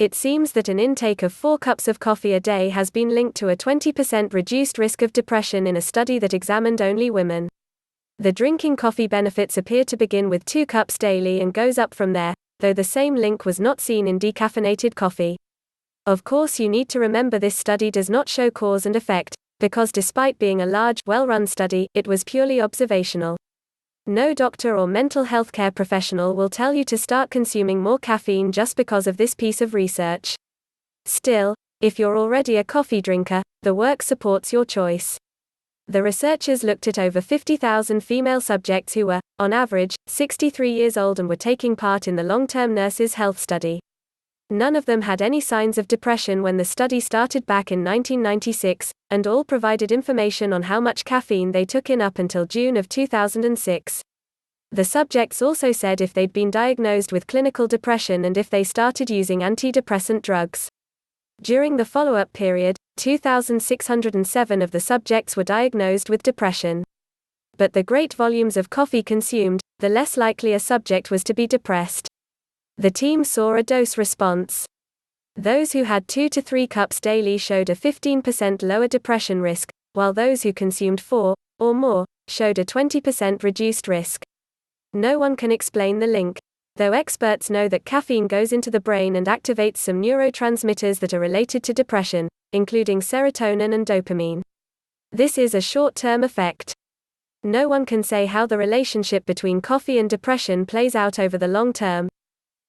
It seems that an intake of 4 cups of coffee a day has been linked to a 20% reduced risk of depression in a study that examined only women. The drinking coffee benefits appear to begin with 2 cups daily and goes up from there, though the same link was not seen in decaffeinated coffee. Of course, you need to remember this study does not show cause and effect, because despite being a large, well-run study, it was purely observational. No doctor or mental health care professional will tell you to start consuming more caffeine just because of this piece of research. Still, if you're already a coffee drinker, the work supports your choice. The researchers looked at over 50,000 female subjects who were, on average, 63 years old and were taking part in the long-term nurses' health study. None of them had any signs of depression when the study started back in 1996, and all provided information on how much caffeine they took in up until June of 2006. The subjects also said if they'd been diagnosed with clinical depression and if they started using antidepressant drugs. During the follow-up period, 2,607 of the subjects were diagnosed with depression. But the great volumes of coffee consumed, the less likely a subject was to be depressed. The team saw a dose response. Those who had 2 to 3 cups daily showed a 15% lower depression risk, while those who consumed 4 or more showed a 20% reduced risk. No one can explain the link, though experts know that caffeine goes into the brain and activates some neurotransmitters that are related to depression, including serotonin and dopamine. This is a short-term effect. No one can say how the relationship between coffee and depression plays out over the long term.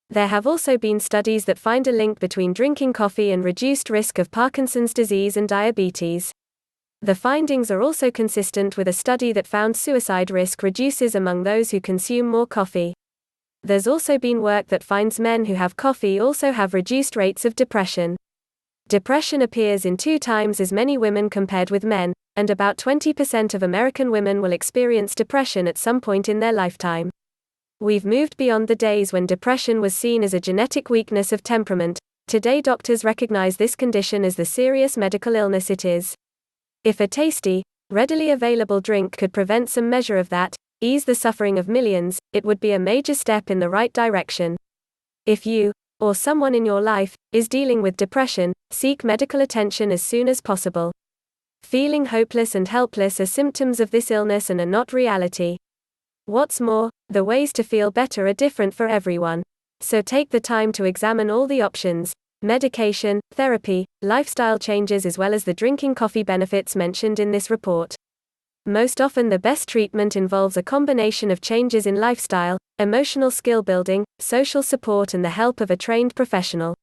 There have also been studies that find a link between drinking coffee and reduced risk of Parkinson's disease and diabetes. The findings are also consistent with a study that found suicide risk reduces among those who consume more coffee. There's also been work that finds men who have coffee also have reduced rates of depression. Depression appears in 2 times as many women compared with men, and about 20% of American women will experience depression at some point in their lifetime. We've moved beyond the days when depression was seen as a genetic weakness of temperament. Today doctors recognize this condition as the serious medical illness it is. If a tasty, readily available drink could prevent some measure of that, ease the suffering of millions, it would be a major step in the right direction. If you, or someone in your life, is dealing with depression, seek medical attention as soon as possible. Feeling hopeless and helpless are symptoms of this illness and are not reality. What's more, the ways to feel better are different for everyone. So take the time to examine all the options: medication, therapy, lifestyle changes, as well as the drinking coffee benefits mentioned in this report. Most often the best treatment involves a combination of changes in lifestyle, emotional skill building, social support and the help of a trained professional.